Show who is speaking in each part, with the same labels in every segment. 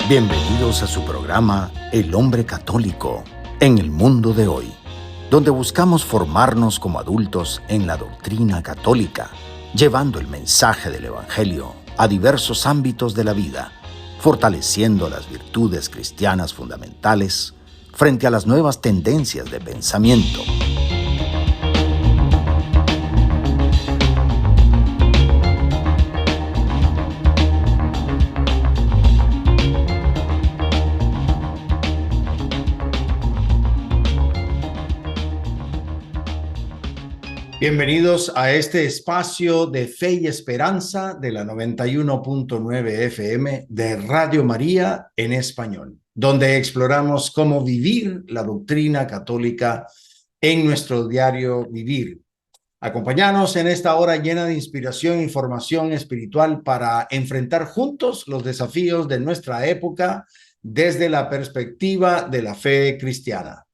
Speaker 1: Bienvenidos a su programa El Hombre Católico en el mundo de hoy, donde buscamos formarnos como adultos en la doctrina católica, llevando el mensaje del Evangelio a diversos ámbitos de la vida, fortaleciendo las virtudes cristianas fundamentales frente a las nuevas tendencias de pensamiento. Bienvenidos a este espacio de Fe y Esperanza de la 91.9 FM de Radio María en español, donde exploramos cómo vivir la doctrina católica en nuestro diario vivir. Acompáñanos en esta hora llena de inspiración y formación espiritual para enfrentar juntos los desafíos de nuestra época desde la perspectiva de la fe cristiana.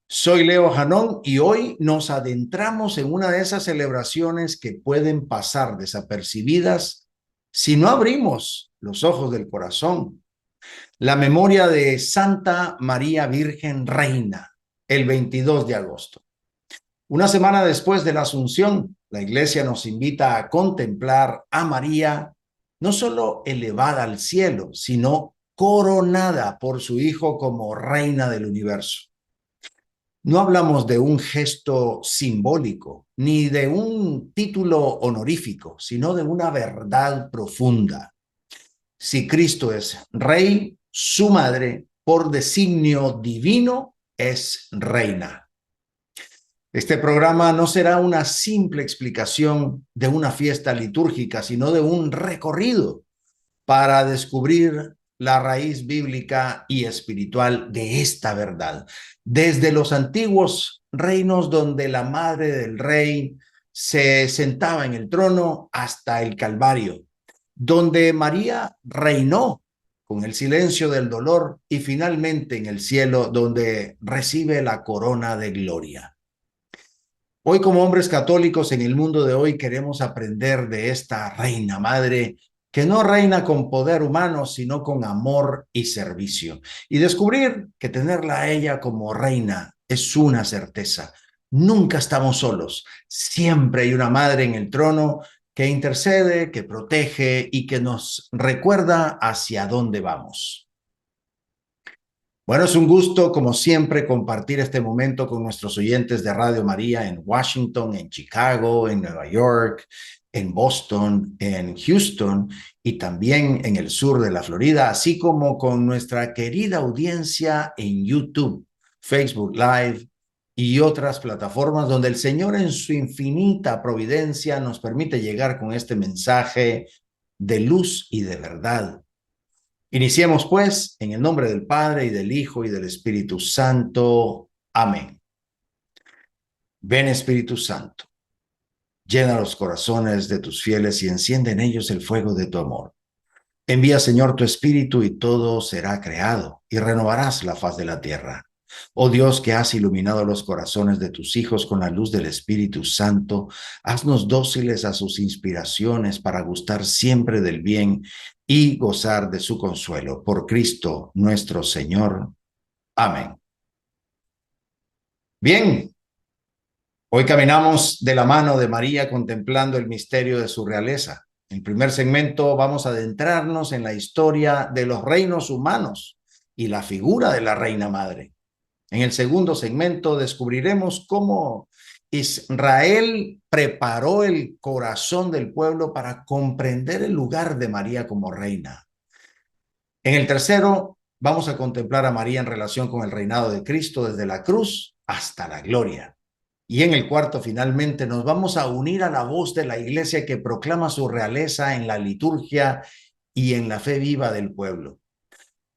Speaker 1: Soy Leo Janón y hoy nos adentramos en una de esas celebraciones que pueden pasar desapercibidas si no abrimos los ojos del corazón. La memoria de Santa María Virgen Reina, el 22 de agosto. Una semana después de la Asunción, la Iglesia nos invita a contemplar a María no solo elevada al cielo, sino coronada por su Hijo como Reina del universo. No hablamos de un gesto simbólico, ni de un título honorífico, sino de una verdad profunda. Si Cristo es Rey, su madre, por designio divino, es reina. Este programa no será una simple explicación de una fiesta litúrgica, sino de un recorrido para descubrir la raíz bíblica y espiritual de esta verdad. Desde los antiguos reinos donde la madre del rey se sentaba en el trono hasta el Calvario, donde María reinó con el silencio del dolor y finalmente en el cielo donde recibe la corona de gloria. Hoy como hombres católicos en el mundo de hoy queremos aprender de esta reina madre que no reina con poder humano, sino con amor y servicio. Y descubrir que tenerla a ella como reina es una certeza. Nunca estamos solos. Siempre hay una madre en el trono que intercede, que protege y que nos recuerda hacia dónde vamos. Bueno, es un gusto, como siempre, compartir este momento con nuestros oyentes de Radio María en Washington, en Chicago, en Nueva York, en Boston, en Houston y también en el sur de la Florida, así como con nuestra querida audiencia en YouTube, Facebook Live y otras plataformas donde el Señor en su infinita providencia nos permite llegar con este mensaje de luz y de verdad. Iniciemos pues en el nombre del Padre y del Hijo y del Espíritu Santo. Amén. Ven Espíritu Santo, llena los corazones de tus fieles y enciende en ellos el fuego de tu amor. Envía, Señor, tu Espíritu y todo será creado y renovarás la faz de la tierra. Oh Dios, que has iluminado los corazones de tus hijos con la luz del Espíritu Santo, haznos dóciles a sus inspiraciones para gustar siempre del bien y gozar de su consuelo. Por Cristo nuestro Señor. Amén. Bien, hoy caminamos de la mano de María contemplando el misterio de su realeza. En el primer segmento vamos a adentrarnos en la historia de los reinos humanos y la figura de la Reina Madre. En el segundo segmento descubriremos cómo Israel preparó el corazón del pueblo para comprender el lugar de María como reina. En el tercero vamos a contemplar a María en relación con el reinado de Cristo desde la cruz hasta la gloria. Y en el cuarto, finalmente, nos vamos a unir a la voz de la Iglesia que proclama su realeza en la liturgia y en la fe viva del pueblo.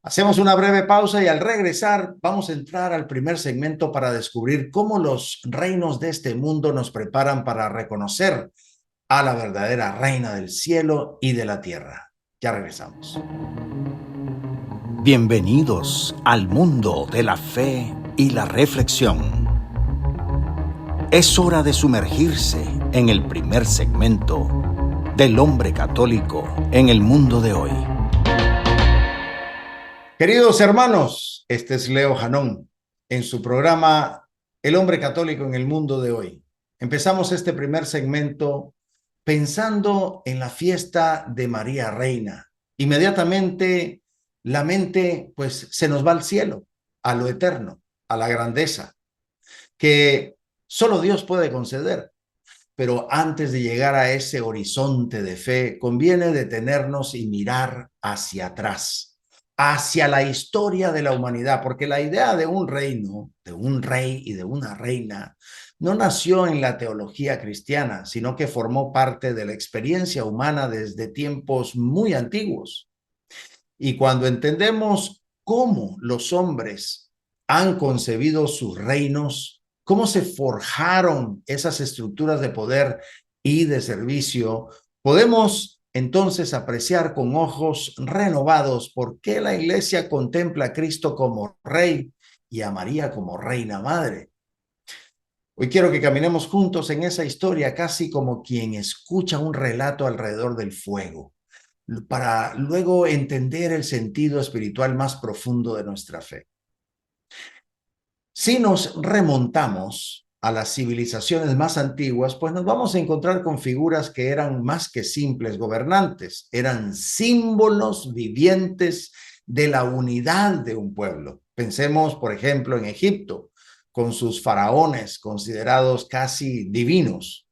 Speaker 1: Hacemos una breve pausa y al regresar vamos a entrar al primer segmento para descubrir cómo los reinos de este mundo nos preparan para reconocer a la verdadera reina del cielo y de la tierra. Ya regresamos. Bienvenidos al mundo de la fe y la reflexión. Es hora de sumergirse en el primer segmento del hombre católico en el mundo de hoy. Queridos hermanos, este es Leo Janón en su programa El hombre católico en el mundo de hoy. Empezamos este primer segmento pensando en la fiesta de María Reina. Inmediatamente la mente pues se nos va al cielo, a lo eterno, a la grandeza que solo Dios puede conceder. Pero antes de llegar a ese horizonte de fe, conviene detenernos y mirar hacia atrás, hacia la historia de la humanidad, porque la idea de un reino, de un rey y de una reina, no nació en la teología cristiana, sino que formó parte de la experiencia humana desde tiempos muy antiguos. Y cuando entendemos cómo los hombres han concebido sus reinos, cómo se forjaron esas estructuras de poder y de servicio, podemos entonces apreciar con ojos renovados por qué la Iglesia contempla a Cristo como Rey y a María como Reina Madre. Hoy quiero que caminemos juntos en esa historia, casi como quien escucha un relato alrededor del fuego, para luego entender el sentido espiritual más profundo de nuestra fe. Si nos remontamos a las civilizaciones más antiguas, pues nos vamos a encontrar con figuras que eran más que simples gobernantes, eran símbolos vivientes de la unidad de un pueblo. Pensemos, por ejemplo, en Egipto, con sus faraones considerados casi divinos,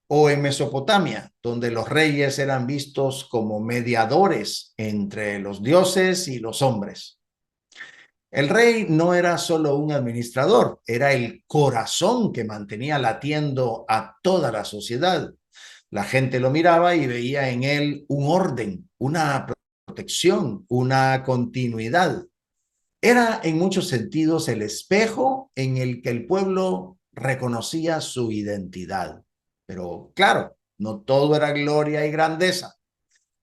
Speaker 1: o en Mesopotamia, donde los reyes eran vistos como mediadores entre los dioses y los hombres. El rey no era solo un administrador, era el corazón que mantenía latiendo a toda la sociedad. La gente lo miraba y veía en él un orden, una protección, una continuidad. Era en muchos sentidos el espejo en el que el pueblo reconocía su identidad. Pero claro, no todo era gloria y grandeza.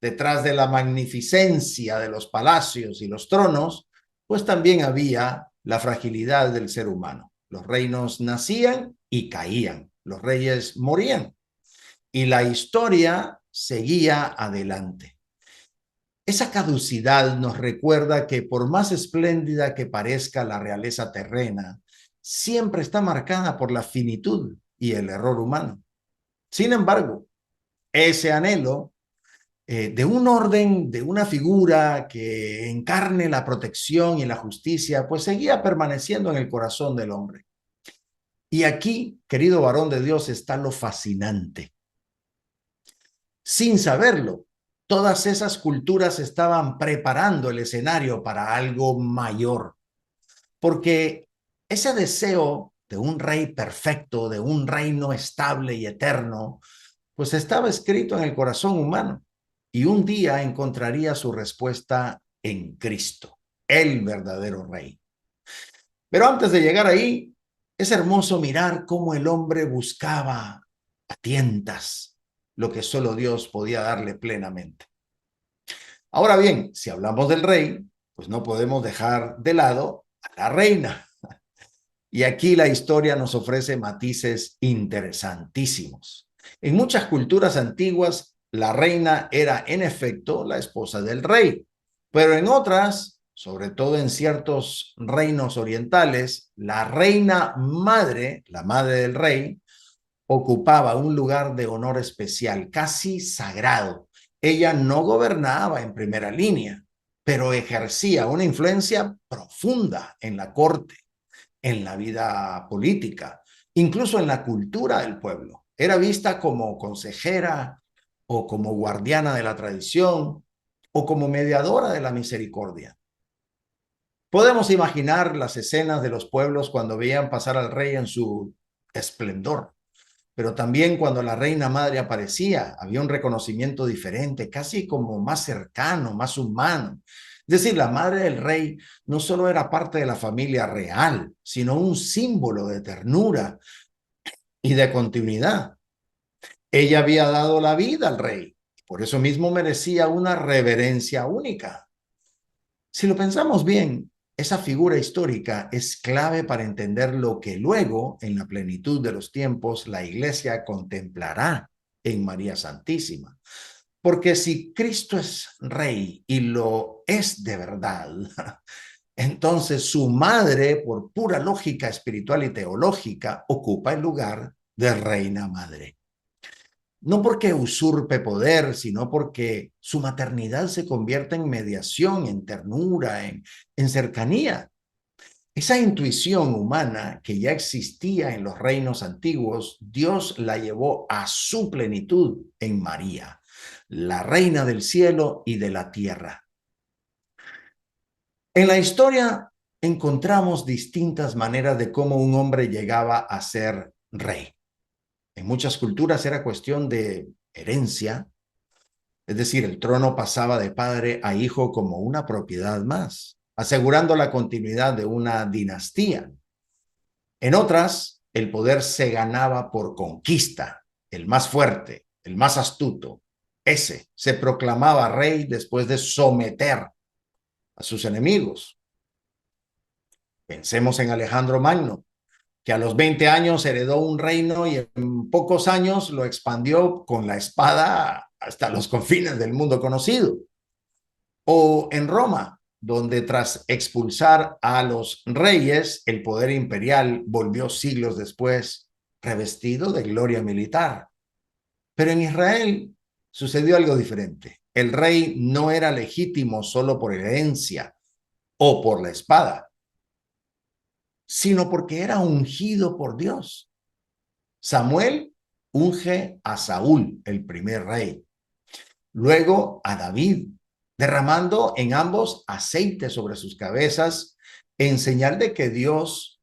Speaker 1: Detrás de la magnificencia de los palacios y los tronos, pues también había la fragilidad del ser humano. Los reinos nacían y caían, los reyes morían y la historia seguía adelante. Esa caducidad nos recuerda que por más espléndida que parezca la realeza terrena, siempre está marcada por la finitud y el error humano. Sin embargo, ese anhelo de un orden, de una figura que encarne la protección y la justicia, pues seguía permaneciendo en el corazón del hombre. Y aquí, querido varón de Dios, está lo fascinante. Sin saberlo, todas esas culturas estaban preparando el escenario para algo mayor, porque ese deseo de un rey perfecto, de un reino estable y eterno, pues estaba escrito en el corazón humano y un día encontraría su respuesta en Cristo, el verdadero rey. Pero antes de llegar ahí, es hermoso mirar cómo el hombre buscaba a tientas lo que solo Dios podía darle plenamente. Ahora bien, si hablamos del rey, pues no podemos dejar de lado a la reina. Y aquí la historia nos ofrece matices interesantísimos. En muchas culturas antiguas, la reina era en efecto la esposa del rey, pero en otras, sobre todo en ciertos reinos orientales, la reina madre, la madre del rey, ocupaba un lugar de honor especial, casi sagrado. Ella no gobernaba en primera línea, pero ejercía una influencia profunda en la corte, en la vida política, incluso en la cultura del pueblo. Era vista como consejera o como guardiana de la tradición o como mediadora de la misericordia. Podemos imaginar las escenas de los pueblos cuando veían pasar al rey en su esplendor, pero también cuando la reina madre aparecía, había un reconocimiento diferente, casi como más cercano, más humano. Es decir, la madre del rey no solo era parte de la familia real, sino un símbolo de ternura y de continuidad. Ella había dado la vida al rey, por eso mismo merecía una reverencia única. Si lo pensamos bien, esa figura histórica es clave para entender lo que luego, en la plenitud de los tiempos, la Iglesia contemplará en María Santísima. Porque si Cristo es rey y lo es de verdad, entonces su madre, por pura lógica espiritual y teológica, ocupa el lugar de reina madre. No porque usurpe poder, sino porque su maternidad se convierte en mediación, en ternura, en cercanía. Esa intuición humana que ya existía en los reinos antiguos, Dios la llevó a su plenitud en María, la reina del cielo y de la tierra. En la historia encontramos distintas maneras de cómo un hombre llegaba a ser rey. En muchas culturas era cuestión de herencia, es decir, el trono pasaba de padre a hijo como una propiedad más, asegurando la continuidad de una dinastía. En otras, el poder se ganaba por conquista, el más fuerte, el más astuto. Ese se proclamaba rey después de someter a sus enemigos. Pensemos en Alejandro Magno, que a los 20 años heredó un reino y en pocos años lo expandió con la espada hasta los confines del mundo conocido. O en Roma, donde tras expulsar a los reyes, el poder imperial volvió siglos después revestido de gloria militar. Pero en Israel sucedió algo diferente. El rey no era legítimo solo por herencia o por la espada, sino porque era ungido por Dios. Samuel unge a Saúl, el primer rey, luego a David, derramando en ambos aceite sobre sus cabezas en señal de que Dios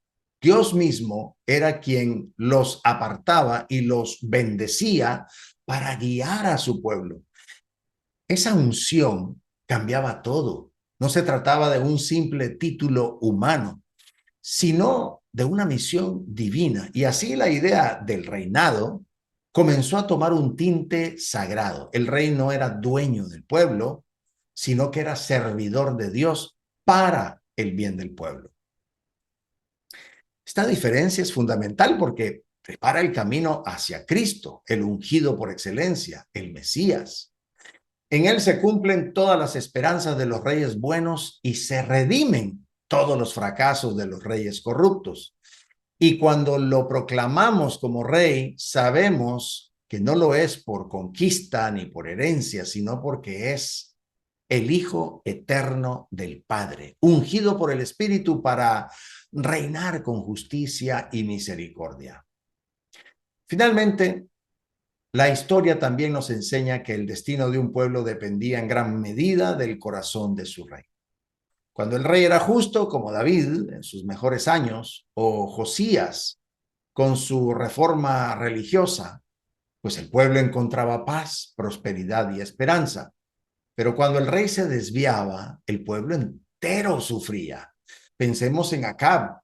Speaker 1: mismo era quien los apartaba y los bendecía para guiar a su pueblo. Esa unción cambiaba todo. No se trataba de un simple título humano, sino de una misión divina. Y así la idea del reinado comenzó a tomar un tinte sagrado. El rey no era dueño del pueblo, sino que era servidor de Dios para el bien del pueblo. Esta diferencia es fundamental porque prepara el camino hacia Cristo, el ungido por excelencia, el Mesías. En él se cumplen todas las esperanzas de los reyes buenos y se redimen todos los fracasos de los reyes corruptos. Y cuando lo proclamamos como rey, sabemos que no lo es por conquista ni por herencia, sino porque es el Hijo eterno del Padre, ungido por el Espíritu para reinar con justicia y misericordia. Finalmente, la historia también nos enseña que el destino de un pueblo dependía en gran medida del corazón de su rey. Cuando el rey era justo, como David en sus mejores años, o Josías con su reforma religiosa, pues el pueblo encontraba paz, prosperidad y esperanza. Pero cuando el rey se desviaba, el pueblo entero sufría. Pensemos en Acab,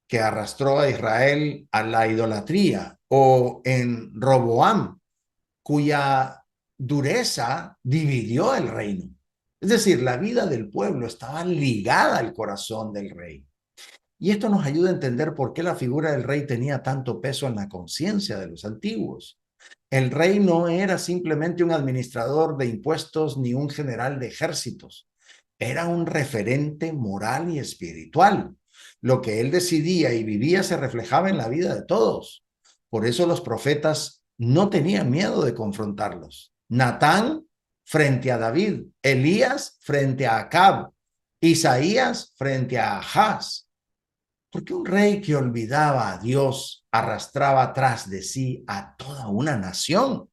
Speaker 1: que arrastró a Israel a la idolatría, o en Roboam, cuya dureza dividió el reino. Es decir, la vida del pueblo estaba ligada al corazón del rey. Y esto nos ayuda a entender por qué la figura del rey tenía tanto peso en la conciencia de los antiguos. El rey no era simplemente un administrador de impuestos ni un general de ejércitos. Era un referente moral y espiritual. Lo que él decidía y vivía se reflejaba en la vida de todos. Por eso los profetas no tenían miedo de confrontarlos. Natán frente a David, Elías frente a Acab, Isaías frente a Ahaz. Porque un rey que olvidaba a Dios arrastraba tras de sí a toda una nación.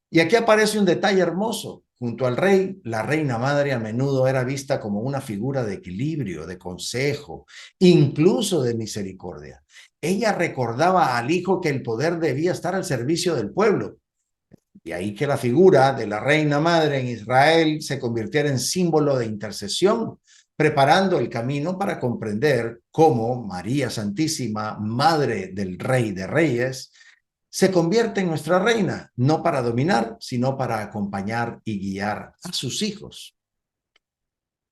Speaker 1: Y aquí aparece un detalle hermoso. Junto al rey, la reina madre a menudo era vista como una figura de equilibrio, de consejo, incluso de misericordia. Ella recordaba al hijo que el poder debía estar al servicio del pueblo. Y ahí que la figura de la reina madre en Israel se convirtiera en símbolo de intercesión, preparando el camino para comprender cómo María Santísima, Madre del Rey de Reyes, se convierte en nuestra reina, no para dominar, sino para acompañar y guiar a sus hijos.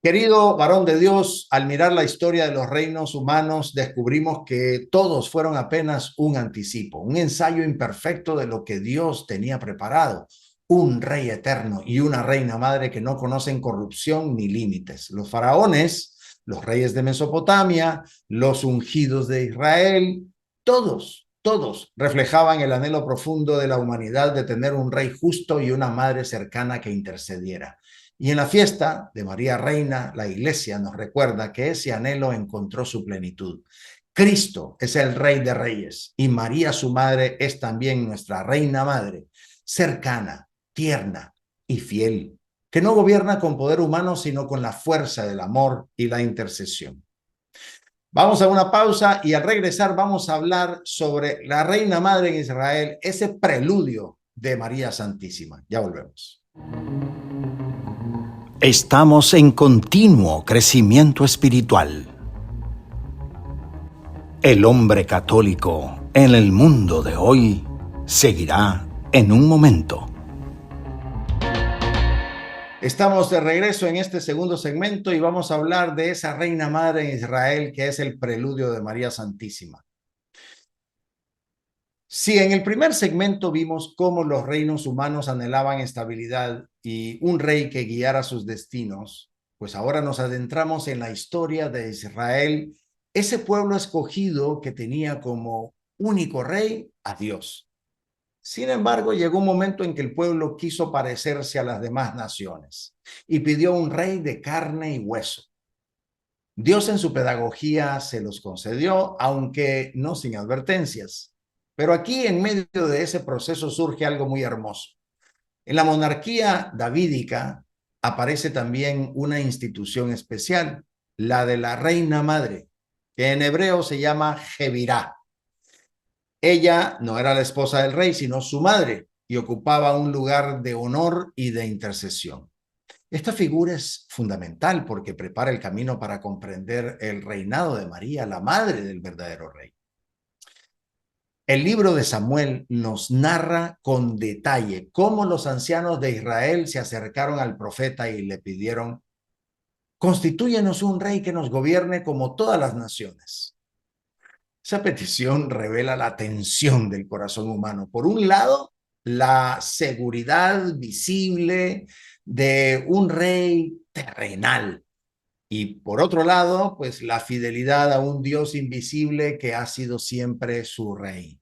Speaker 1: Querido varón de Dios, al mirar la historia de los reinos humanos, descubrimos que todos fueron apenas un anticipo, un ensayo imperfecto de lo que Dios tenía preparado, un rey eterno y una reina madre que no conocen corrupción ni límites. Los faraones, los reyes de Mesopotamia, los ungidos de Israel, todos reflejaban el anhelo profundo de la humanidad de tener un rey justo y una madre cercana que intercediera. Y en la fiesta de María Reina, la Iglesia nos recuerda que ese anhelo encontró su plenitud. Cristo es el Rey de Reyes y María, su madre, es también nuestra Reina Madre, cercana, tierna y fiel, que no gobierna con poder humano, sino con la fuerza del amor y la intercesión. Vamos a una pausa y al regresar vamos a hablar sobre la Reina Madre en Israel, ese preludio de María Santísima. Ya volvemos.
Speaker 2: Estamos en continuo crecimiento espiritual. El hombre católico en el mundo de hoy seguirá en un momento.
Speaker 1: Estamos de regreso en este segundo segmento y vamos a hablar de esa Reina Madre en Israel que es el preludio de María Santísima. Si en el primer segmento vimos cómo los reinos humanos anhelaban estabilidad y un rey que guiara sus destinos, pues ahora nos adentramos en la historia de Israel, ese pueblo escogido que tenía como único rey a Dios. Sin embargo, llegó un momento en que el pueblo quiso parecerse a las demás naciones y pidió un rey de carne y hueso. Dios en su pedagogía se los concedió, aunque no sin advertencias. Pero aquí en medio de ese proceso surge algo muy hermoso. En la monarquía davídica aparece también una institución especial, la de la reina madre, que en hebreo se llama Jebirá. Ella no era la esposa del rey, sino su madre, y ocupaba un lugar de honor y de intercesión. Esta figura es fundamental porque prepara el camino para comprender el reinado de María, la madre del verdadero rey. El libro de Samuel nos narra con detalle cómo los ancianos de Israel se acercaron al profeta y le pidieron: constitúyenos un rey que nos gobierne como todas las naciones. Esa petición revela la tensión del corazón humano. Por un lado, la seguridad visible de un rey terrenal, y por otro lado, pues la fidelidad a un Dios invisible que ha sido siempre su rey.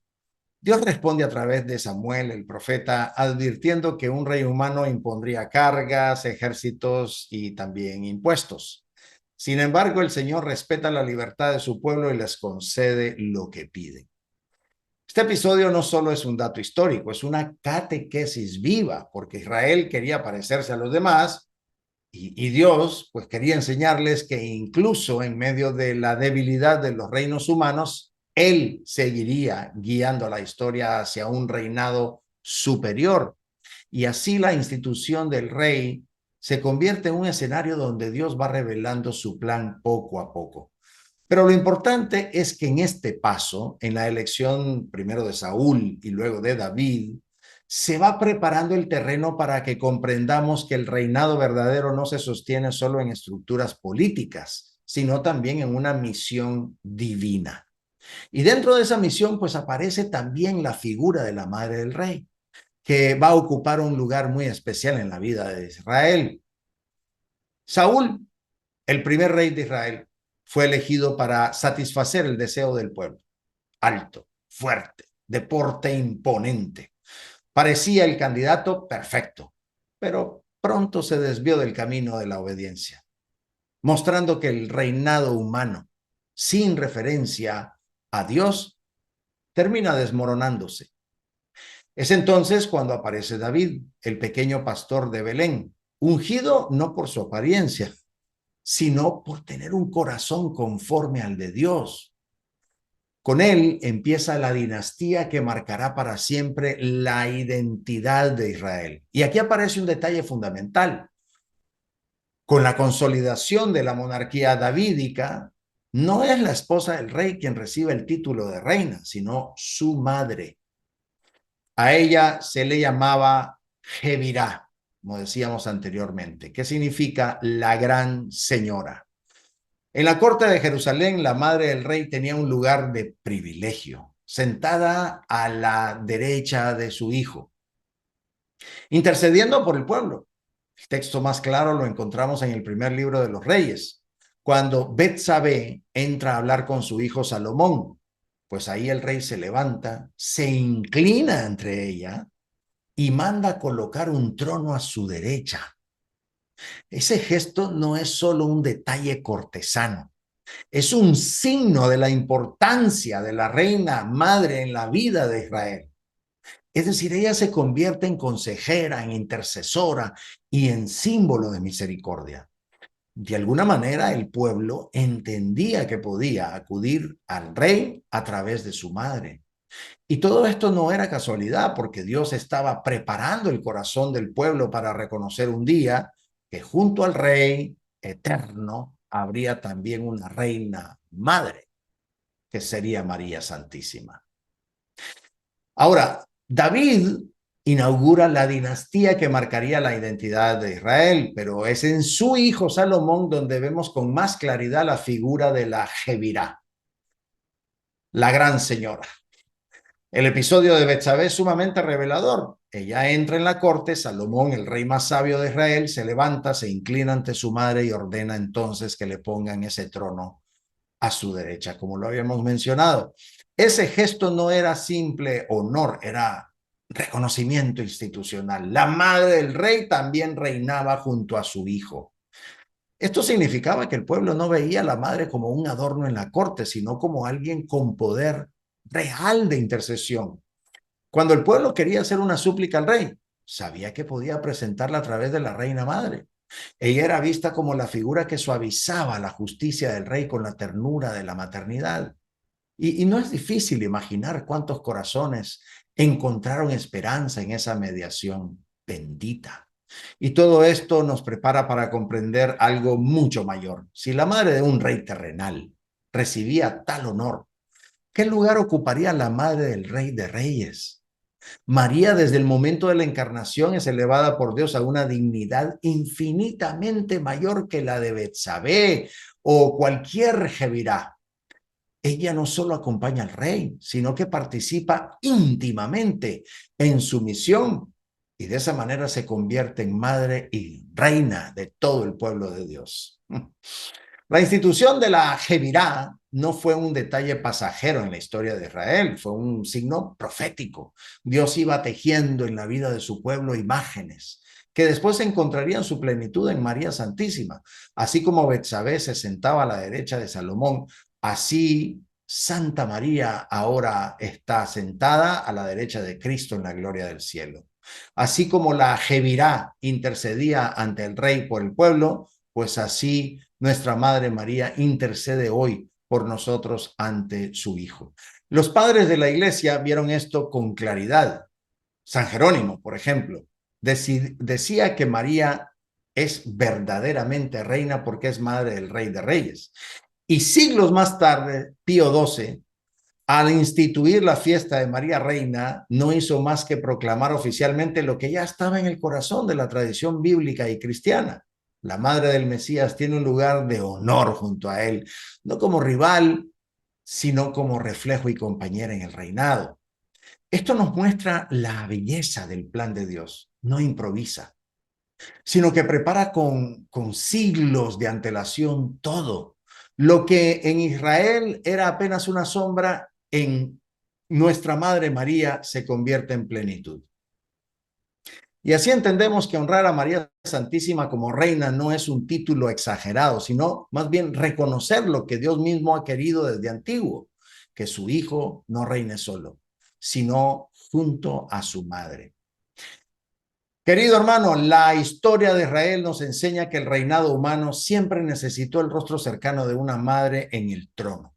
Speaker 1: Dios responde a través de Samuel, el profeta, advirtiendo que un rey humano impondría cargas, ejércitos y también impuestos. Sin embargo, el Señor respeta la libertad de su pueblo y les concede lo que piden. Este episodio no solo es un dato histórico, es una catequesis viva, porque Israel quería parecerse a los demás y Dios pues quería enseñarles que incluso en medio de la debilidad de los reinos humanos, Él seguiría guiando la historia hacia un reinado superior. Y así la institución del rey se convierte en un escenario donde Dios va revelando su plan poco a poco. Pero lo importante es que en este paso, en la elección primero de Saúl y luego de David, se va preparando el terreno para que comprendamos que el reinado verdadero no se sostiene solo en estructuras políticas, sino también en una misión divina. Y dentro de esa misión, pues aparece también la figura de la madre del rey, que va a ocupar un lugar muy especial en la vida de Israel. Saúl, el primer rey de Israel, fue elegido para satisfacer el deseo del pueblo. Alto, fuerte, de porte imponente. Parecía el candidato perfecto, pero pronto se desvió del camino de la obediencia, mostrando que el reinado humano, sin referencia a Dios, termina desmoronándose. Es entonces cuando aparece David, el pequeño pastor de Belén, ungido no por su apariencia, sino por tener un corazón conforme al de Dios. Con él empieza la dinastía que marcará para siempre la identidad de Israel. Y aquí aparece un detalle fundamental. Con la consolidación de la monarquía davídica, no es la esposa del rey quien recibe el título de reina, sino su madre. A ella se le llamaba Jebirá, como decíamos anteriormente, que significa la gran señora. En la corte de Jerusalén, la madre del rey tenía un lugar de privilegio, sentada a la derecha de su hijo. intercediendo por el pueblo. El texto más claro lo encontramos en el primer libro de los Reyes, cuando Betsabé entra a hablar con su hijo Salomón. Pues ahí el rey se levanta, se inclina entre ella y manda colocar un trono a su derecha. Ese gesto no es solo un detalle cortesano, es un signo de la importancia de la reina madre en la vida de Israel. Es decir, ella se convierte en consejera, en intercesora y en símbolo de misericordia. De alguna manera, el pueblo entendía que podía acudir al rey a través de su madre. Y todo esto no era casualidad, porque Dios estaba preparando el corazón del pueblo para reconocer un día que junto al rey eterno habría también una reina madre, que sería María Santísima. Ahora, David inaugura la dinastía que marcaría la identidad de Israel, pero es en su hijo Salomón donde vemos con más claridad la figura de la Jebirá, la gran señora. El episodio de Betsabé es sumamente revelador. Ella entra en la corte, Salomón, el rey más sabio de Israel, se levanta, se inclina ante su madre y ordena entonces que le pongan ese trono a su derecha, como lo habíamos mencionado. Ese gesto no era simple honor, era reconocimiento institucional. La madre del rey también reinaba junto a su hijo. Esto significaba que el pueblo no veía a la madre como un adorno en la corte, sino como alguien con poder real de intercesión. Cuando el pueblo quería hacer una súplica al rey, sabía que podía presentarla a través de la reina madre. Ella era vista como la figura que suavizaba la justicia del rey con la ternura de la maternidad. Y no es difícil imaginar cuántos corazones encontraron esperanza en esa mediación bendita. Y todo esto nos prepara para comprender algo mucho mayor. Si la madre de un rey terrenal recibía tal honor, ¿qué lugar ocuparía la madre del rey de reyes? María, desde el momento de la encarnación, es elevada por Dios a una dignidad infinitamente mayor que la de Betsabé o cualquier Jebirá. Ella no solo acompaña al rey, sino que participa íntimamente en su misión y de esa manera se convierte en madre y reina de todo el pueblo de Dios. La institución de la Jebirá no fue un detalle pasajero en la historia de Israel, fue un signo profético. Dios iba tejiendo en la vida de su pueblo imágenes que después encontrarían su plenitud en María Santísima. Así como Betsabé se sentaba a la derecha de Salomón, así Santa María ahora está sentada a la derecha de Cristo en la gloria del cielo. Así como la Jebirá intercedía ante el rey por el pueblo, pues así nuestra Madre María intercede hoy por nosotros ante su Hijo. Los padres de la Iglesia vieron esto con claridad. San Jerónimo, por ejemplo, decía que María es verdaderamente reina porque es madre del Rey de Reyes. Y siglos más tarde, Pío XII, al instituir la fiesta de María Reina, no hizo más que proclamar oficialmente lo que ya estaba en el corazón de la tradición bíblica y cristiana. La madre del Mesías tiene un lugar de honor junto a él, no como rival, sino como reflejo y compañera en el reinado. Esto nos muestra la belleza del plan de Dios. No improvisa, sino que prepara con siglos de antelación todo. Lo que en Israel era apenas una sombra, en nuestra Madre María se convierte en plenitud. Y así entendemos que honrar a María Santísima como reina no es un título exagerado, sino más bien reconocer lo que Dios mismo ha querido desde antiguo, que su Hijo no reine solo, sino junto a su madre. Querido hermano, la historia de Israel nos enseña que el reinado humano siempre necesitó el rostro cercano de una madre en el trono.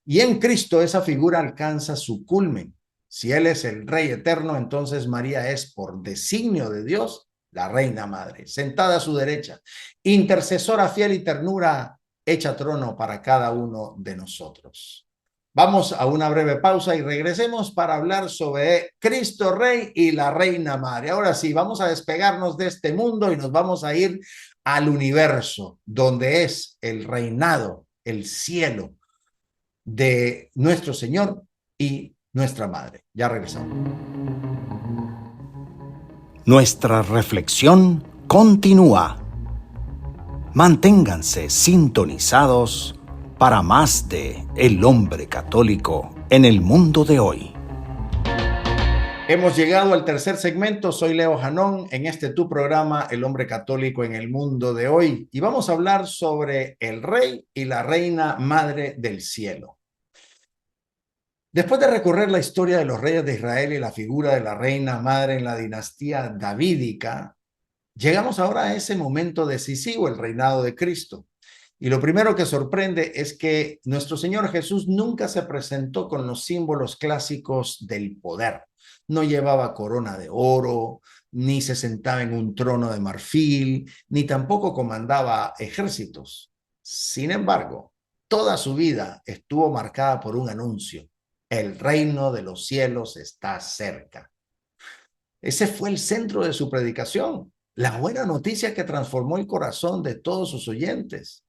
Speaker 1: Y en Cristo esa figura alcanza su culmen. Si Él es el Rey eterno, entonces María es, por designio de Dios, la Reina Madre, sentada a su derecha, intercesora fiel y ternura, hecha trono para cada uno de nosotros. Vamos a una breve pausa y regresemos para hablar sobre Cristo Rey y la Reina Madre. Ahora sí, vamos a despegarnos de este mundo y nos vamos a ir al universo, donde es el reinado, el cielo de nuestro Señor y nuestra Madre. Ya regresamos.
Speaker 2: Nuestra reflexión continúa. Manténganse sintonizados para más de El Hombre Católico en el mundo de hoy.
Speaker 1: Hemos llegado al tercer segmento. Soy Leo Janón en tu programa El Hombre Católico en el mundo de hoy, y vamos a hablar sobre el rey y la reina madre del cielo. Después de recorrer la historia de los reyes de Israel y la figura de la reina madre en la dinastía davídica, llegamos ahora a ese momento decisivo, el reinado de Cristo. Y lo primero que sorprende es que nuestro Señor Jesús nunca se presentó con los símbolos clásicos del poder. No llevaba corona de oro, ni se sentaba en un trono de marfil, ni tampoco comandaba ejércitos. Sin embargo, toda su vida estuvo marcada por un anuncio: el reino de los cielos está cerca. Ese fue el centro de su predicación, la buena noticia que transformó el corazón de todos sus oyentes.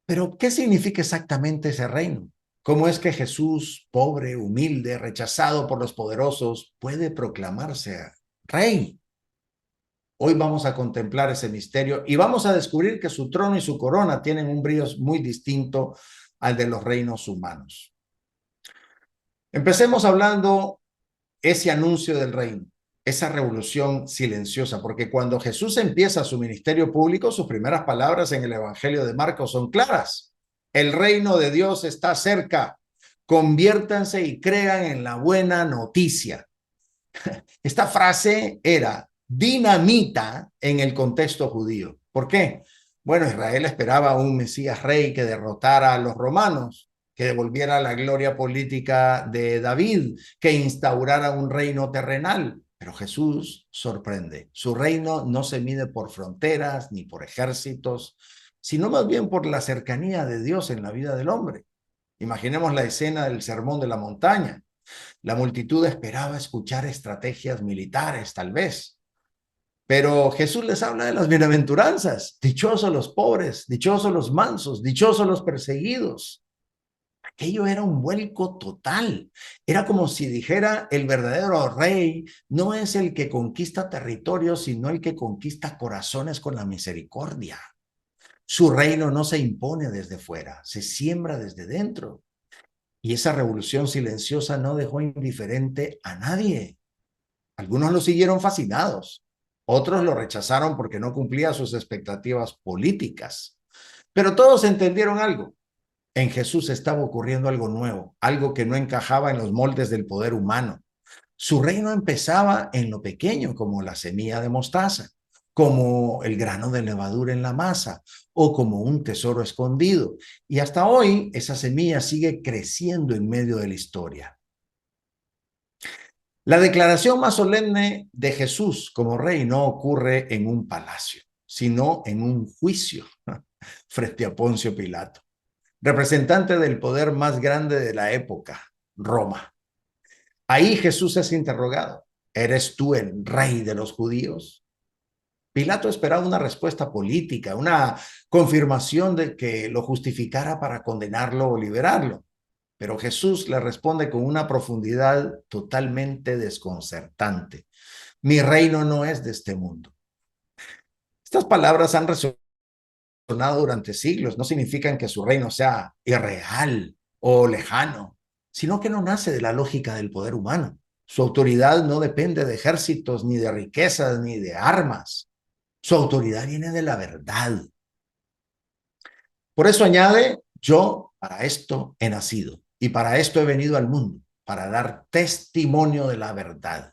Speaker 1: Pero, ¿qué significa exactamente ese reino? ¿Cómo es que Jesús, pobre, humilde, rechazado por los poderosos, puede proclamarse rey? Hoy vamos a contemplar ese misterio y vamos a descubrir que su trono y su corona tienen un brillo muy distinto al de los reinos humanos. Empecemos hablando ese anuncio del reino, esa revolución silenciosa, porque cuando Jesús empieza su ministerio público, sus primeras palabras en el Evangelio de Marcos son claras: el reino de Dios está cerca, conviértanse y crean en la buena noticia. Esta frase era dinamita en el contexto judío. ¿Por qué? Bueno, Israel esperaba un Mesías rey que derrotara a los romanos, que devolviera la gloria política de David, que instaurara un reino terrenal. Pero Jesús sorprende. Su reino no se mide por fronteras ni por ejércitos, sino más bien por la cercanía de Dios en la vida del hombre. Imaginemos la escena del Sermón de la Montaña. La multitud esperaba escuchar estrategias militares, tal vez. Pero Jesús les habla de las bienaventuranzas. Dichosos los pobres, dichosos los mansos, dichosos los perseguidos. Aquello era un vuelco total. Era como si dijera: el verdadero rey no es el que conquista territorios, sino el que conquista corazones con la misericordia. Su reino no se impone desde fuera, se siembra desde dentro. Y esa revolución silenciosa no dejó indiferente a nadie. Algunos lo siguieron fascinados, otros lo rechazaron porque no cumplía sus expectativas políticas. Pero todos entendieron algo: en Jesús estaba ocurriendo algo nuevo, algo que no encajaba en los moldes del poder humano. Su reino empezaba en lo pequeño, como la semilla de mostaza, como el grano de levadura en la masa, o como un tesoro escondido. Y hasta hoy esa semilla sigue creciendo en medio de la historia. La declaración más solemne de Jesús como rey no ocurre en un palacio, sino en un juicio frente a Poncio Pilato, representante del poder más grande de la época, Roma. Ahí Jesús es interrogado: ¿eres tú el rey de los judíos? Pilato esperaba una respuesta política, una confirmación de que lo justificara para condenarlo o liberarlo. Pero Jesús le responde con una profundidad totalmente desconcertante: mi reino no es de este mundo. Estas palabras han resonado durante siglos. No significan que su reino sea irreal o lejano, sino que no nace de la lógica del poder humano. Su autoridad no depende de ejércitos, ni de riquezas, ni de armas. Su autoridad viene de la verdad. Por eso añade: yo para esto he nacido y para esto he venido al mundo, para dar testimonio de la verdad.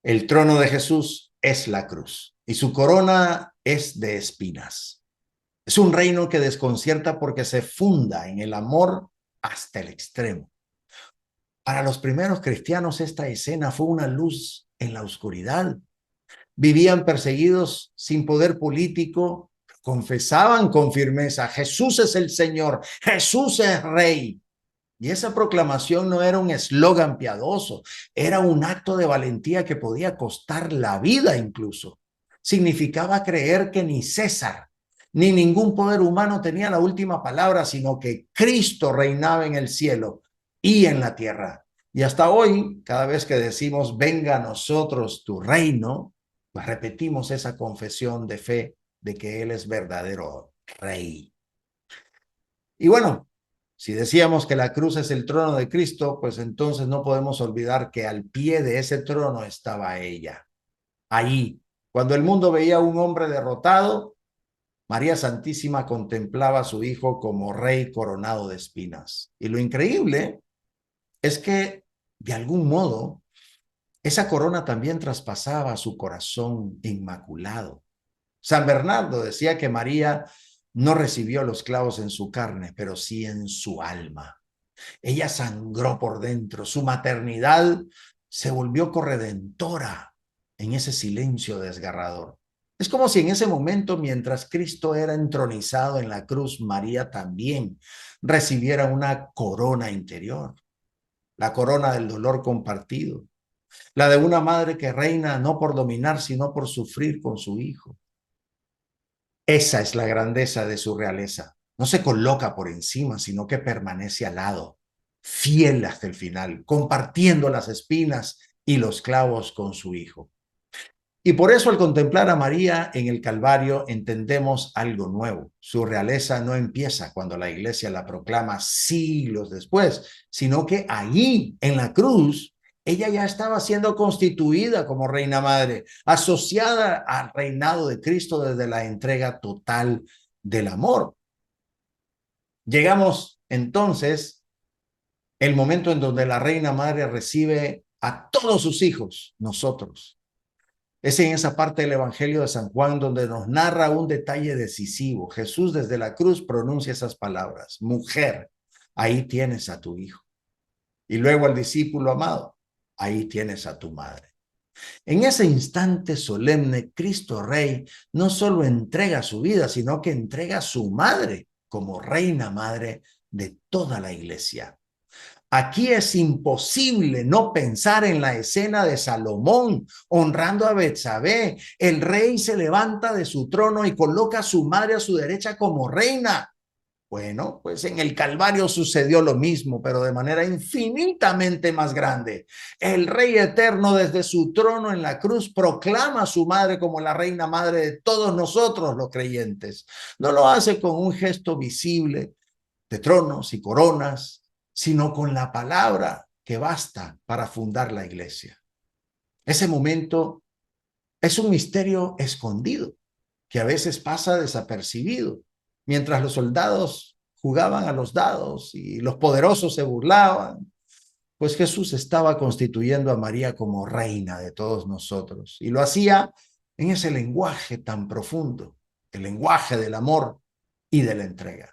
Speaker 1: El trono de Jesús es la cruz y su corona es de espinas. Es un reino que desconcierta porque se funda en el amor hasta el extremo. Para los primeros cristianos esta escena fue una luz en la oscuridad. Vivían perseguidos sin poder político, confesaban con firmeza: Jesús es el Señor, Jesús es Rey. Y esa proclamación no era un eslogan piadoso, era un acto de valentía que podía costar la vida incluso. Significaba creer que ni César ni ningún poder humano tenía la última palabra, sino que Cristo reinaba en el cielo y en la tierra. Y hasta hoy, cada vez que decimos, venga a nosotros tu reino, pues repetimos esa confesión de fe de que Él es verdadero Rey. Y bueno, si decíamos que la cruz es el trono de Cristo, pues entonces no podemos olvidar que al pie de ese trono estaba ella. Ahí, cuando el mundo veía a un hombre derrotado, María Santísima contemplaba a su hijo como rey coronado de espinas. Y lo increíble es que, de algún modo, esa corona también traspasaba su corazón inmaculado. San Bernardo decía que María no recibió los clavos en su carne, pero sí en su alma. Ella sangró por dentro, su maternidad se volvió corredentora en ese silencio desgarrador. Es como si en ese momento, mientras Cristo era entronizado en la cruz, María también recibiera una corona interior, la corona del dolor compartido, la de una madre que reina no por dominar, sino por sufrir con su hijo. Esa es la grandeza de su realeza. No se coloca por encima, sino que permanece al lado, fiel hasta el final, compartiendo las espinas y los clavos con su hijo. Y por eso al contemplar a María en el Calvario entendemos algo nuevo. Su realeza no empieza cuando la iglesia la proclama siglos después, sino que allí en la cruz ella ya estaba siendo constituida como reina madre, asociada al reinado de Cristo desde la entrega total del amor. Llegamos entonces el momento en donde la reina madre recibe a todos sus hijos, nosotros. Es en esa parte del Evangelio de San Juan donde nos narra un detalle decisivo. Jesús desde la cruz pronuncia esas palabras: mujer, ahí tienes a tu hijo. Y luego al discípulo amado: ahí tienes a tu madre. En ese instante solemne, Cristo Rey no solo entrega su vida, sino que entrega a su madre como reina madre de toda la iglesia. Aquí es imposible no pensar en la escena de Salomón honrando a Betsabé. El rey se levanta de su trono y coloca a su madre a su derecha como reina. Bueno, pues en el Calvario sucedió lo mismo, pero de manera infinitamente más grande. El Rey Eterno desde su trono en la cruz proclama a su madre como la reina madre de todos nosotros los creyentes. No lo hace con un gesto visible de tronos y coronas, sino con la palabra que basta para fundar la iglesia. Ese momento es un misterio escondido que a veces pasa desapercibido. Mientras los soldados jugaban a los dados y los poderosos se burlaban, pues Jesús estaba constituyendo a María como reina de todos nosotros. Y lo hacía en ese lenguaje tan profundo, el lenguaje del amor y de la entrega.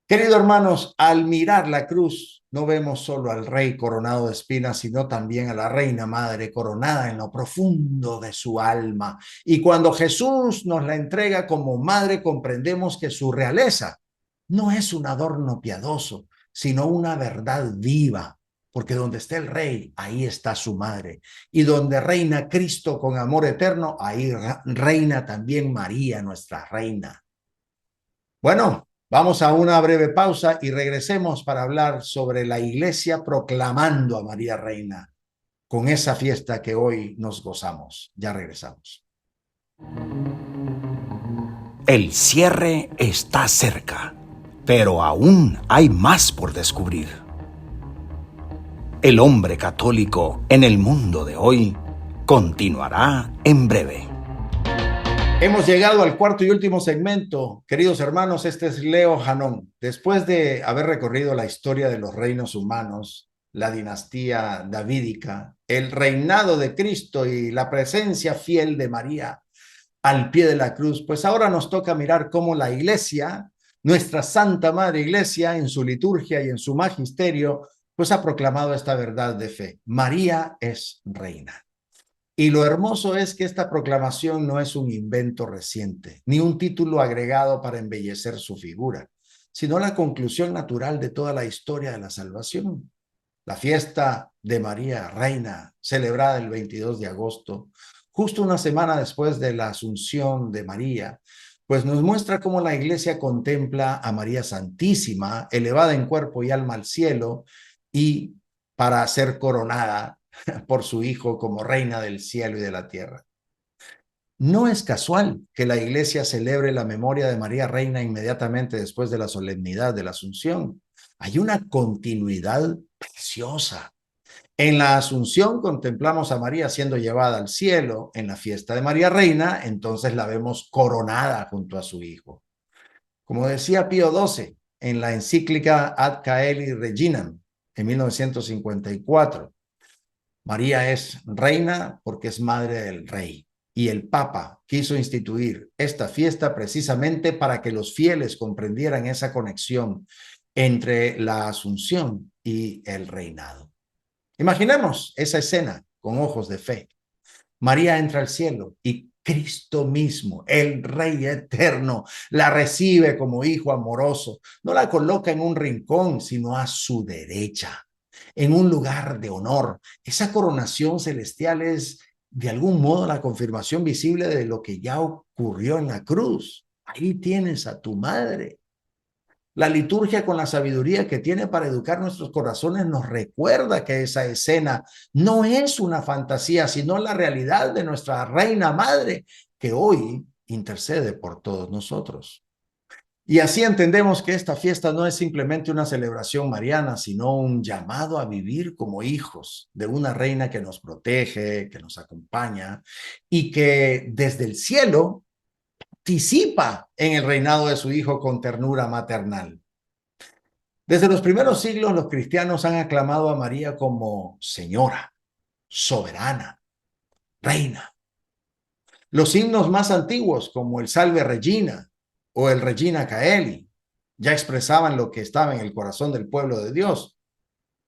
Speaker 1: Queridos hermanos, al mirar la cruz, no vemos solo al rey coronado de espinas, sino también a la reina madre coronada en lo profundo de su alma. Y cuando Jesús nos la entrega como madre, comprendemos que su realeza no es un adorno piadoso, sino una verdad viva. Porque donde está el rey, ahí está su madre. Y donde reina Cristo con amor eterno, ahí reina también María, nuestra reina. Bueno, vamos a una breve pausa y regresemos para hablar sobre la iglesia proclamando a María Reina con esa fiesta que hoy nos gozamos. Ya regresamos.
Speaker 2: El cierre está cerca, pero aún hay más por descubrir. El hombre católico en el mundo de hoy continuará en breve.
Speaker 1: Hemos llegado al cuarto y último segmento. Queridos hermanos, este es Leo Janón. Después de haber recorrido la historia de los reinos humanos, la dinastía davídica, el reinado de Cristo y la presencia fiel de María al pie de la cruz, pues ahora nos toca mirar cómo la iglesia, nuestra Santa Madre Iglesia, en su liturgia y en su magisterio, pues ha proclamado esta verdad de fe: María es reina. Y lo hermoso es que esta proclamación no es un invento reciente, ni un título agregado para embellecer su figura, sino la conclusión natural de toda la historia de la salvación. La fiesta de María Reina, celebrada el 22 de agosto, justo una semana después de la Asunción de María, pues nos muestra cómo la Iglesia contempla a María Santísima, elevada en cuerpo y alma al cielo, y para ser coronada por su Hijo como reina del cielo y de la tierra. No es casual que la Iglesia celebre la memoria de María Reina inmediatamente después de la solemnidad de la Asunción. Hay una continuidad preciosa. En la Asunción contemplamos a María siendo llevada al cielo. En la fiesta de María Reina, entonces la vemos coronada junto a su Hijo. Como decía Pío XII en la encíclica Ad Caeli Reginam en 1954, María es reina porque es madre del rey. Y el Papa quiso instituir esta fiesta precisamente para que los fieles comprendieran esa conexión entre la Asunción y el reinado. Imaginemos esa escena con ojos de fe. María entra al cielo y Cristo mismo, el Rey eterno, la recibe como hijo amoroso. No la coloca en un rincón, sino a su derecha, en un lugar de honor. Esa coronación celestial es de algún modo la confirmación visible de lo que ya ocurrió en la cruz. Ahí tienes a tu madre. La liturgia, con la sabiduría que tiene para educar nuestros corazones, nos recuerda que esa escena no es una fantasía, sino la realidad de nuestra Reina Madre, que hoy intercede por todos nosotros. Y así entendemos que esta fiesta no es simplemente una celebración mariana, sino un llamado a vivir como hijos de una reina que nos protege, que nos acompaña y que desde el cielo participa en el reinado de su Hijo con ternura maternal. Desde los primeros siglos, los cristianos han aclamado a María como Señora, Soberana, Reina. Los himnos más antiguos, como el Salve Regina o el Regina Caeli, ya expresaban lo que estaba en el corazón del pueblo de Dios.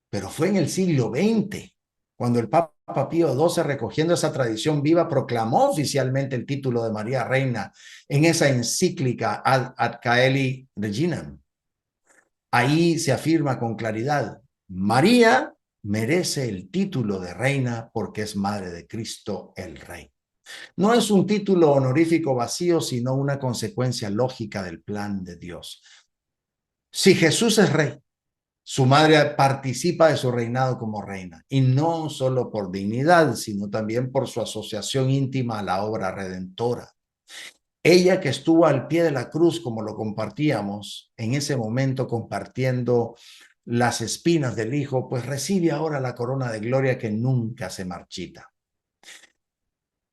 Speaker 1: Pero fue en el siglo XX, cuando el Papa Pío XII, recogiendo esa tradición viva, proclamó oficialmente el título de María Reina en esa encíclica Ad Caeli Reginam. Ahí se afirma con claridad: María merece el título de reina porque es madre de Cristo el Rey. No es un título honorífico vacío, sino una consecuencia lógica del plan de Dios. Si Jesús es rey, su madre participa de su reinado como reina, y no solo por dignidad, sino también por su asociación íntima a la obra redentora. Ella, que estuvo al pie de la cruz, como lo compartíamos, en ese momento compartiendo las espinas del Hijo, pues recibe ahora la corona de gloria que nunca se marchita.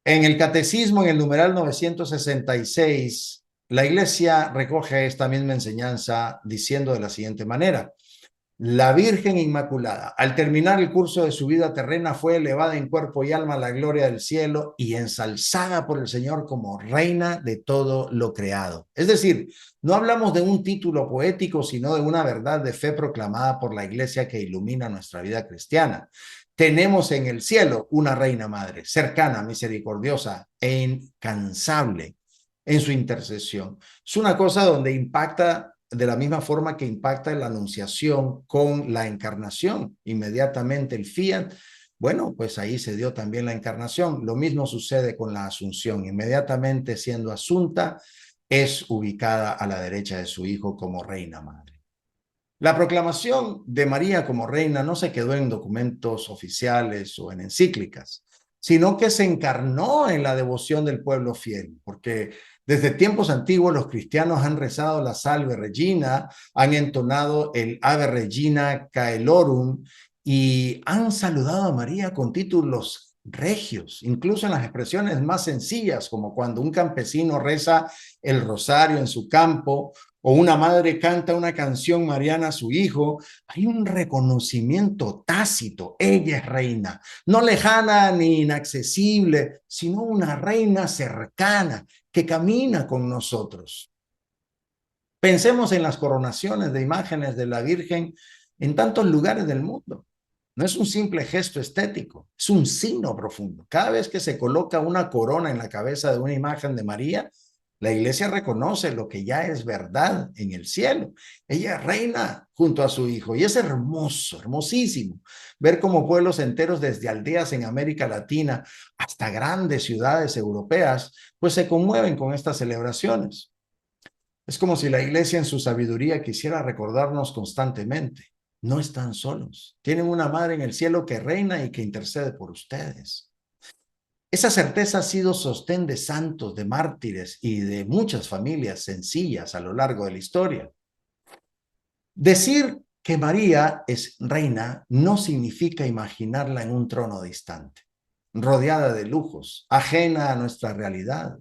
Speaker 1: En el Catecismo, en el numeral 966, la Iglesia recoge esta misma enseñanza diciendo de la siguiente manera: la Virgen Inmaculada, al terminar el curso de su vida terrena, fue elevada en cuerpo y alma a la gloria del cielo y ensalzada por el Señor como reina de todo lo creado. Es decir, no hablamos de un título poético, sino de una verdad de fe proclamada por la Iglesia que ilumina nuestra vida cristiana. Tenemos en el cielo una reina madre, cercana, misericordiosa e incansable en su intercesión. Es una cosa donde impacta de la misma forma que impacta en la anunciación con la encarnación. Inmediatamente el fiat, bueno, pues ahí se dio también la encarnación. Lo mismo sucede con la asunción. Inmediatamente siendo asunta, es ubicada a la derecha de su Hijo como reina madre. La proclamación de María como reina no se quedó en documentos oficiales o en encíclicas, sino que se encarnó en la devoción del pueblo fiel, porque desde tiempos antiguos los cristianos han rezado la Salve Regina, han entonado el Ave Regina Caelorum y han saludado a María con títulos regios, incluso en las expresiones más sencillas, como cuando un campesino reza el rosario en su campo o una madre canta una canción mariana a su hijo. Hay un reconocimiento tácito: ella es reina, no lejana ni inaccesible, sino una reina cercana que camina con nosotros. Pensemos en las coronaciones de imágenes de la Virgen en tantos lugares del mundo. No es un simple gesto estético, es un signo profundo. Cada vez que se coloca una corona en la cabeza de una imagen de María, la Iglesia reconoce lo que ya es verdad en el cielo. Ella reina junto a su Hijo y es hermoso, hermosísimo ver cómo pueblos enteros, desde aldeas en América Latina hasta grandes ciudades europeas, pues se conmueven con estas celebraciones. Es como si la Iglesia en su sabiduría quisiera recordarnos constantemente: No están solos. Tienen una madre en el cielo que reina y que intercede por ustedes. Esa certeza ha sido sostén de santos, de mártires y de muchas familias sencillas a lo largo de la historia. Decir que María es reina no significa imaginarla en un trono distante, rodeada de lujos, ajena a nuestra realidad.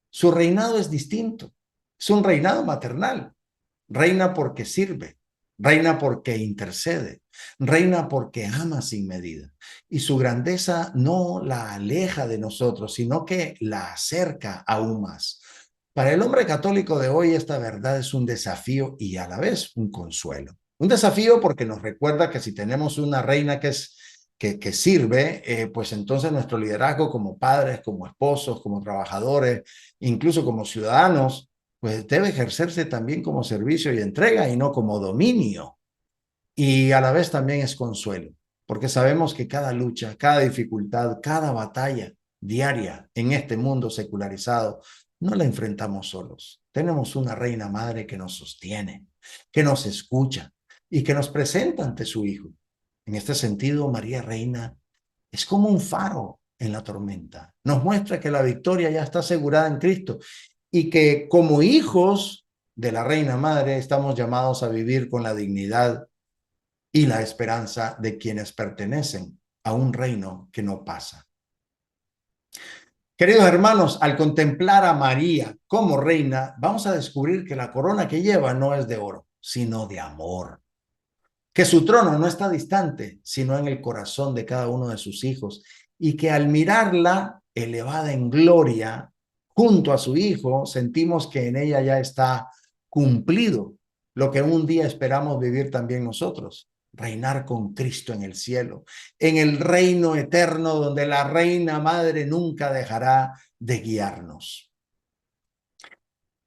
Speaker 1: Su reinado es distinto. Es un reinado maternal. Reina porque sirve, reina porque intercede, reina porque ama sin medida. Y su grandeza no la aleja de nosotros, sino que la acerca aún más. Para el hombre católico de hoy, esta verdad es un desafío y a la vez un consuelo. Un desafío porque nos recuerda que si tenemos una reina que sirve, pues entonces nuestro liderazgo como padres, como esposos, como trabajadores, incluso como ciudadanos, pues debe ejercerse también como servicio y entrega y no como dominio. Y a la vez también es consuelo, porque sabemos que cada lucha, cada dificultad, cada batalla diaria en este mundo secularizado, no la enfrentamos solos. Tenemos una reina madre que nos sostiene, que nos escucha y que nos presenta ante su Hijo. En este sentido, María Reina es como un faro en la tormenta. Nos muestra que la victoria ya está asegurada en Cristo y que como hijos de la Reina Madre estamos llamados a vivir con la dignidad y la esperanza de quienes pertenecen a un reino que no pasa. Queridos hermanos, al contemplar a María como reina, vamos a descubrir que la corona que lleva no es de oro, sino de amor. Que su trono no está distante, sino en el corazón de cada uno de sus hijos, y que al mirarla elevada en gloria junto a su Hijo, sentimos que en ella ya está cumplido lo que un día esperamos vivir también nosotros, reinar con Cristo en el cielo, en el reino eterno donde la Reina Madre nunca dejará de guiarnos.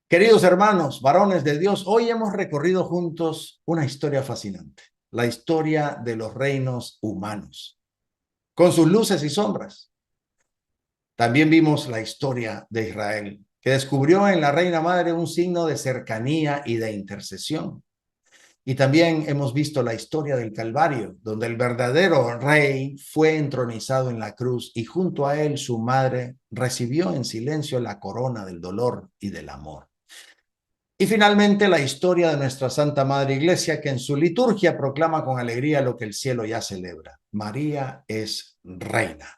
Speaker 1: Queridos hermanos, varones de Dios, hoy hemos recorrido juntos una historia fascinante, la historia de los reinos humanos, con sus luces y sombras. También vimos la historia de Israel, que descubrió en la Reina Madre un signo de cercanía y de intercesión. Y también hemos visto la historia del Calvario, donde el verdadero rey fue entronizado en la cruz y junto a él su madre recibió en silencio la corona del dolor y del amor. Y finalmente la historia de nuestra Santa Madre Iglesia, que en su liturgia proclama con alegría lo que el cielo ya celebra. María es reina.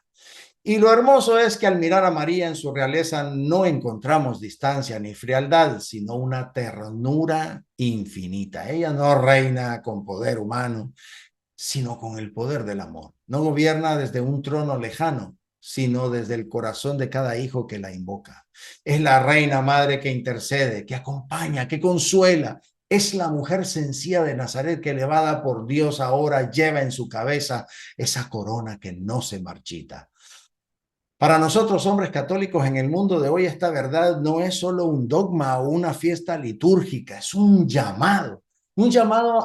Speaker 1: Y lo hermoso es que al mirar a María en su realeza no encontramos distancia ni frialdad, sino una ternura infinita. Ella no reina con poder humano, sino con el poder del amor. No gobierna desde un trono lejano, sino desde el corazón de cada hijo que la invoca. Es la reina madre que intercede, que acompaña, que consuela. Es la mujer sencilla de Nazaret que, elevada por Dios, ahora lleva en su cabeza esa corona que no se marchita. Para nosotros, hombres católicos en el mundo de hoy, esta verdad no es solo un dogma o una fiesta litúrgica, es un llamado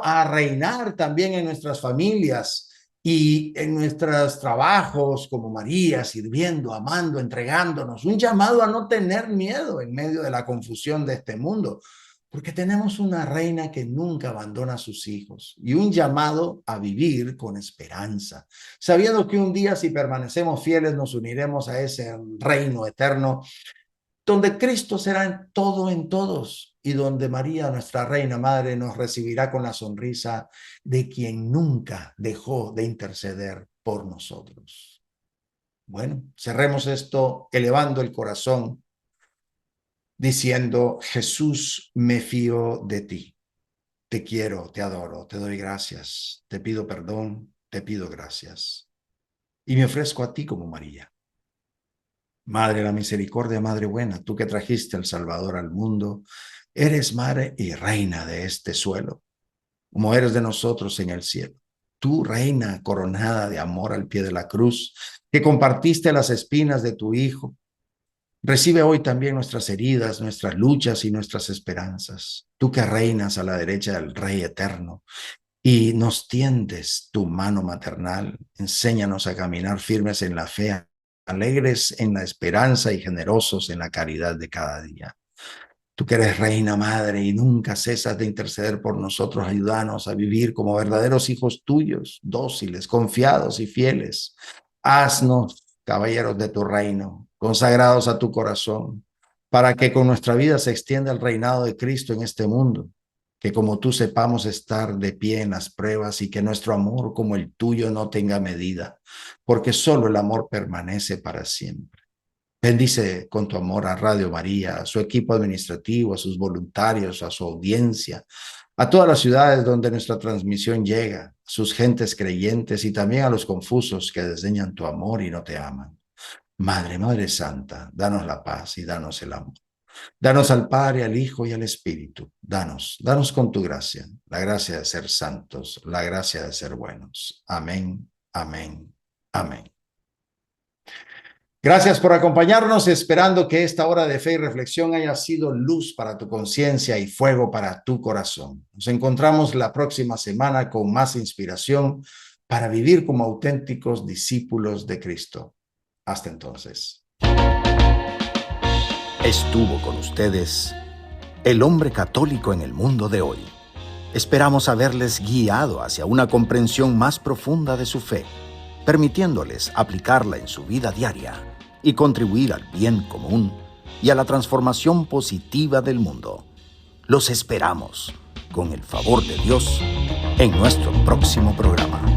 Speaker 1: a reinar también en nuestras familias y en nuestros trabajos como María, sirviendo, amando, entregándonos, un llamado a no tener miedo en medio de la confusión de este mundo, porque tenemos una reina que nunca abandona a sus hijos y un llamado a vivir con esperanza, sabiendo que un día, si permanecemos fieles, nos uniremos a ese reino eterno donde Cristo será en todo en todos y donde María, nuestra reina madre, nos recibirá con la sonrisa de quien nunca dejó de interceder por nosotros. Bueno, cerremos esto elevando el corazón diciendo: Jesús, me fío de ti. Te quiero, te adoro, te doy gracias, te pido perdón, te pido gracias. Y me ofrezco a ti como María. Madre de la misericordia, Madre buena, tú que trajiste al Salvador al mundo, eres madre y reina de este suelo, como eres de nosotros en el cielo. Tú, reina coronada de amor al pie de la cruz, que compartiste las espinas de tu Hijo, recibe hoy también nuestras heridas, nuestras luchas y nuestras esperanzas. Tú que reinas a la derecha del Rey eterno y nos tiendes tu mano maternal, enséñanos a caminar firmes en la fe, alegres en la esperanza y generosos en la caridad de cada día. Tú que eres reina madre y nunca cesas de interceder por nosotros, ayúdanos a vivir como verdaderos hijos tuyos, dóciles, confiados y fieles. Haznos caballeros de tu reino, consagrados a tu corazón, para que con nuestra vida se extienda el reinado de Cristo en este mundo, que como tú sepamos estar de pie en las pruebas y que nuestro amor como el tuyo no tenga medida, porque solo el amor permanece para siempre. Bendice con tu amor a Radio María, a su equipo administrativo, a sus voluntarios, a su audiencia, a todas las ciudades donde nuestra transmisión llega, a sus gentes creyentes y también a los confusos que desdeñan tu amor y no te aman. Madre Santa, danos la paz y danos el amor. Danos al Padre, al Hijo y al Espíritu. Danos con tu gracia, la gracia de ser santos, la gracia de ser buenos. Amén, amén, amén. Gracias por acompañarnos, esperando que esta hora de fe y reflexión haya sido luz para tu conciencia y fuego para tu corazón. Nos encontramos la próxima semana con más inspiración para vivir como auténticos discípulos de Cristo. Hasta entonces.
Speaker 2: Estuvo con ustedes el hombre católico en el mundo de hoy. Esperamos haberles guiado hacia una comprensión más profunda de su fe, permitiéndoles aplicarla en su vida diaria y contribuir al bien común y a la transformación positiva del mundo. Los esperamos, con el favor de Dios, en nuestro próximo programa.